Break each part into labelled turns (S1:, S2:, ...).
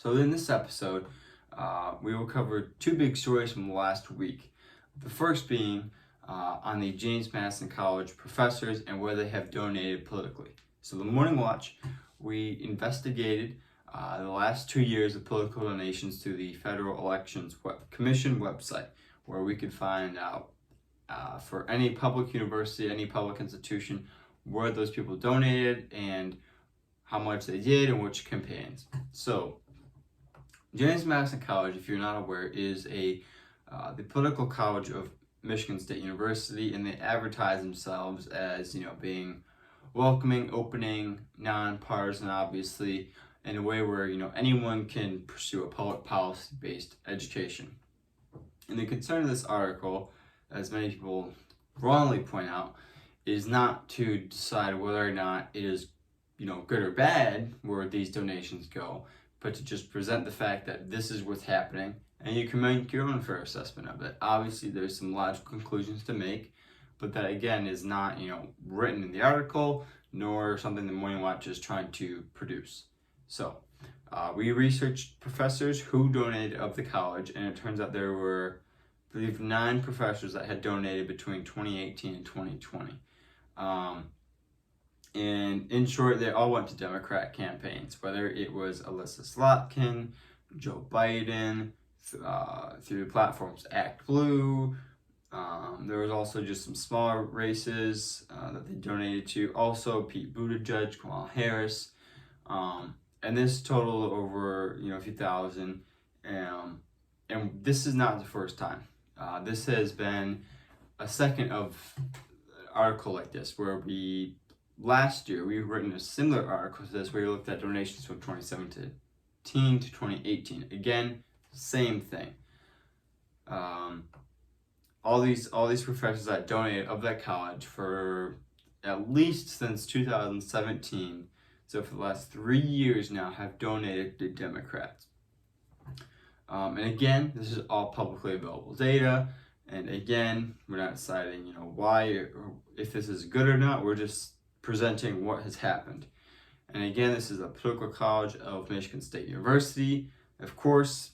S1: So in this episode, we will cover two big stories from last week. The first being on the James Madison College professors and where they have donated politically. So the Morning Watch, we investigated the last 2 years of political donations to the Federal Elections Commission website, where we could find out for any public university, any public institution, where those people donated and how much they did and which campaigns. So James Madison College, if you're not aware, is the political college of Michigan State University, and they advertise themselves as, being welcoming, opening, nonpartisan, obviously, in a way where, anyone can pursue a public policy-based education. And the concern of this article, as many people wrongly point out, is not to decide whether or not it is, good or bad where these donations go, but to just present the fact that this is what's happening, and you can make your own fair assessment of it. Obviously, there's some logical conclusions to make, but that again is not, written in the article, nor something the Morning Watch is trying to produce. So, we researched professors who donated of the college, and it turns out there were, I believe, 9 professors that had donated between 2018 and 2020. And in short, they all went to Democrat campaigns, whether it was Alyssa Slotkin, Joe Biden, through the platforms Act Blue. There was also just some smaller races that they donated to. Also, Pete Buttigieg, Kamala Harris. And this totaled over, a few thousand. And this is not the first time. This has been a second of article like this, where last year we've written a similar article to this, where we looked at donations from 2017 to 2018. Again, same thing. All these professors that donated of that college for at least since 2017, so for the last 3 years now, have donated to Democrats. And again, this is all publicly available data. And again, we're not deciding, why or if this is good or not. We're just presenting what has happened. And again, this is a political college of Michigan State University. Of course,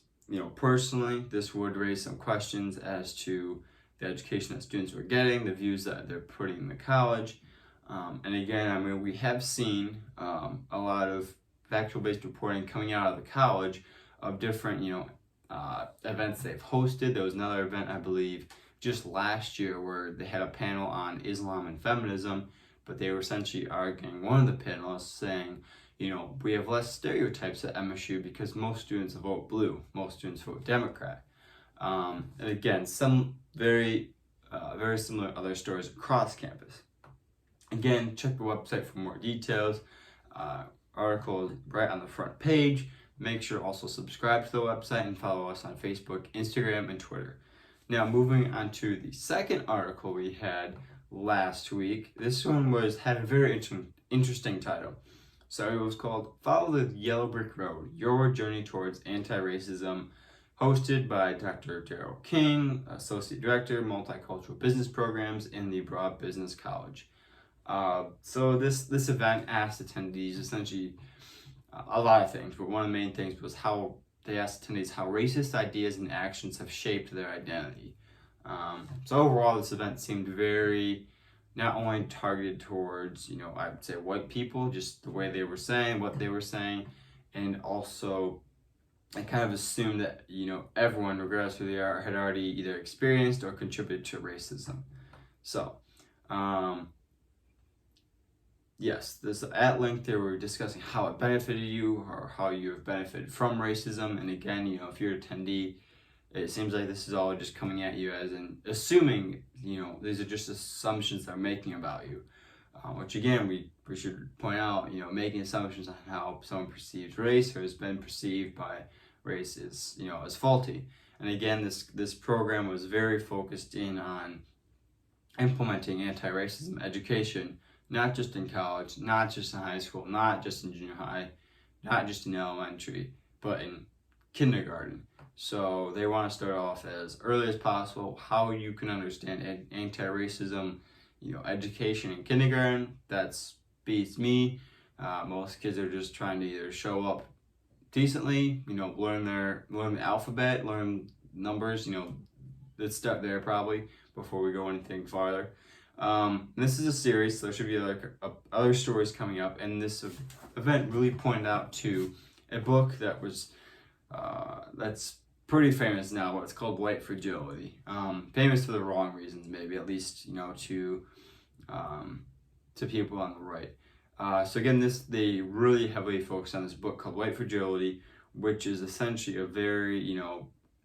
S1: personally, this would raise some questions as to the education that students were getting, the views that they're putting in the college. And again, we have seen a lot of factual-based reporting coming out of the college of different, events they've hosted. There was another event, I believe, just last year where they had a panel on Islam and feminism, but they were essentially arguing, one of the panelists saying, we have less stereotypes at MSU because most students vote blue, most students vote Democrat. And again, some very similar other stories across campus. Again, check the website for more details. Article right on the front page. Make sure to also subscribe to the website and follow us on Facebook, Instagram, and Twitter. Now, moving on to the second article we had last week. This one had a very interesting title. So it was called "Follow the Yellow Brick Road: Your Journey Towards Anti-Racism," hosted by Dr. Darrell King, Associate Director, Multicultural Business Programs in the Broad Business College. So this event asked attendees essentially a lot of things, but one of the main things was how they asked attendees how racist ideas and actions have shaped their identity. So overall, this event seemed very not only targeted towards, I would say white people, just the way they were saying what they were saying, and also I kind of assumed that, everyone, regardless of who they are, had already either experienced or contributed to racism. So, yes, at length they were discussing how it benefited you or how you have benefited from racism. And again, if you're an attendee, it seems like this is all just coming at you as in assuming, these are just assumptions they're making about you. Which again, we should point out, making assumptions on how someone perceives race or has been perceived by race is, as faulty. And again, this program was very focused in on implementing anti-racism education, not just in college, not just in high school, not just in junior high, not just in elementary, but in kindergarten. So they want to start off as early as possible, how you can understand anti-racism, education in kindergarten. That's beats me. Most kids are just trying to either show up decently, learn the alphabet, learn numbers, let's start there probably before we go anything farther. This is a series, so there should be other stories coming up, and this event really pointed out to a book that was that's pretty famous now, but it's called White Fragility. Famous for the wrong reasons, maybe, at least to people on the right. So again, they really heavily focus on this book called White Fragility, which is essentially a very,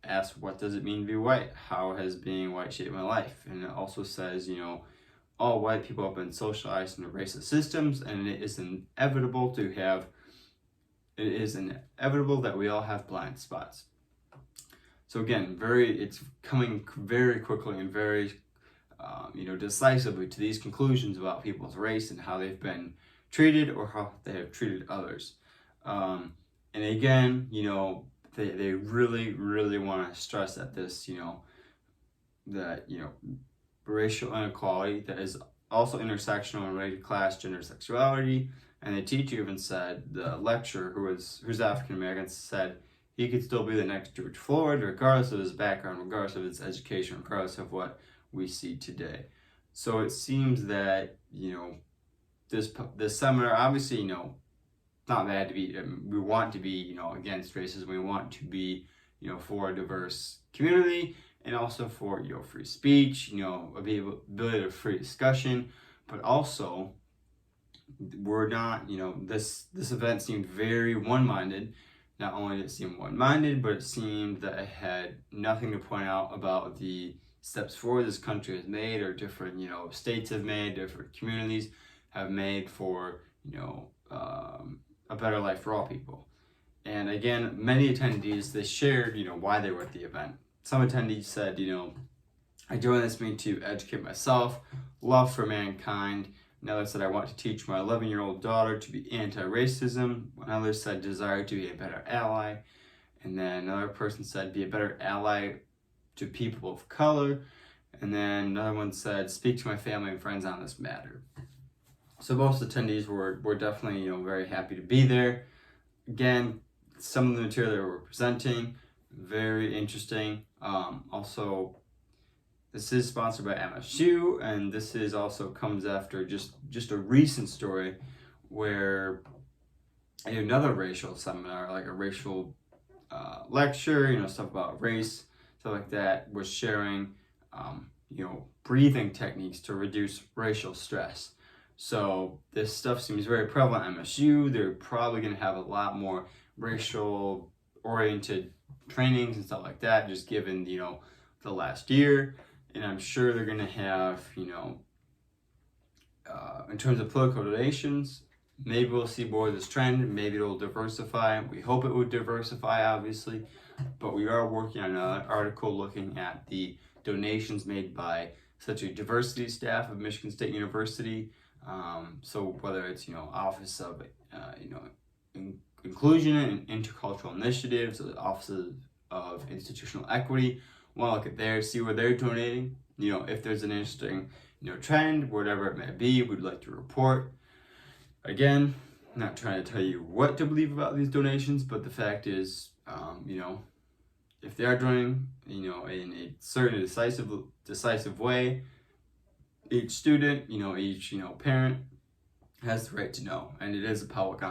S1: asks what does it mean to be white? How has being white shaped my life? And it also says, all white people have been socialized into racist systems, and it is inevitable that we all have blind spots. So again, it's coming very quickly and very, decisively to these conclusions about people's race and how they've been treated or how they have treated others. And again, they really, really want to stress that racial inequality that is also intersectional and related to class, gender, sexuality. And the teacher even said, the lecturer who's African American said he could still be the next George Floyd, regardless of his background, regardless of his education, regardless of what we see today. So it seems that this seminar, obviously, not bad to be. We want to be, against racism. We want to be, for a diverse community, and also for free speech, ability to free discussion, but also we're not, this event seemed very one-minded. Not only did it seem one-minded, but it seemed that it had nothing to point out about the steps forward this country has made, or different, states have made, different communities have made for, a better life for all people. And again, many attendees, they shared, why they were at the event. Some attendees said, I joined this meeting to educate myself, love for mankind. Another said, I want to teach my 11-year-old daughter to be anti-racism. Another said, desire to be a better ally. And then another person said, be a better ally to people of color. And then another one said, speak to my family and friends on this matter. So most attendees were definitely, very happy to be there. Again, some of the material they were presenting, very interesting. Also, this is sponsored by MSU, and this is also comes after just a recent story where another racial seminar, like a racial lecture, stuff about race, stuff like that, was sharing, breathing techniques to reduce racial stress. So this stuff seems very prevalent at MSU. They're probably going to have a lot more racial-oriented trainings and stuff like that, just given, the last year. And I'm sure they're going to have, in terms of political relations, maybe we'll see more of this trend. Maybe it'll diversify. We hope it would diversify, obviously. But we are working on an article looking at the donations made by such a diversity staff of Michigan State University. So whether it's, Office of, Inclusion and Intercultural Initiatives, or the Office of Institutional Equity, want to look at there, see where they're donating. If there's an interesting, trend, whatever it may be, we'd like to report. Again, I'm not trying to tell you what to believe about these donations, but the fact is, if they are donating, in a certain decisive way, each student, each, parent has the right to know, and it is a public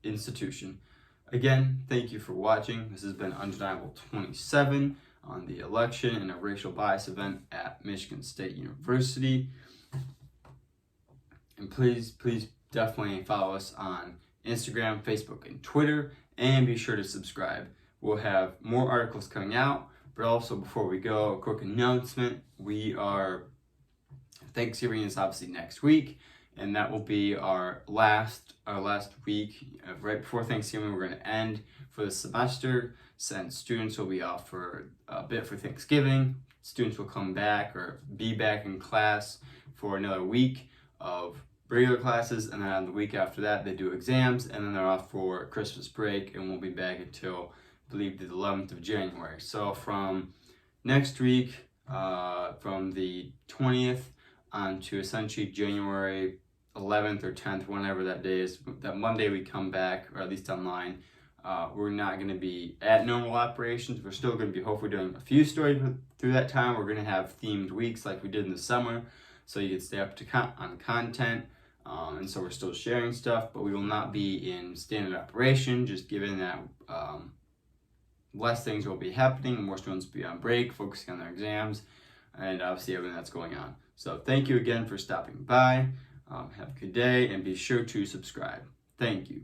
S1: institution. Again, thank you for watching. This has been Undeniable 27 on the election and a racial bias event at Michigan State University. And please definitely follow us on Instagram, Facebook, and Twitter, and be sure to subscribe. We'll have more articles coming out, but also before we go, a quick announcement. Thanksgiving is obviously next week, and that will be our last week. Right before Thanksgiving, we're going to end for the semester, since students will be off for a bit for Thanksgiving. Students will come back or be back in class for another week of regular classes, and then on the week after that, they do exams, and then they're off for Christmas break, and won't be back until, I believe, the 11th of January. So from next week, from the 20th on to essentially January 11th or 10th, whenever that day is, that Monday we come back, or at least online, we're not going to be at normal operations. We're still going to be hopefully doing a few stories through that time. We're going to have themed weeks like we did in the summer, so you can stay up to on content. And so we're still sharing stuff, but we will not be in standard operation, just given that less things will be happening, more students will be on break, focusing on their exams, and obviously everything that's going on. So thank you again for stopping by. Have a good day, and be sure to subscribe. Thank you.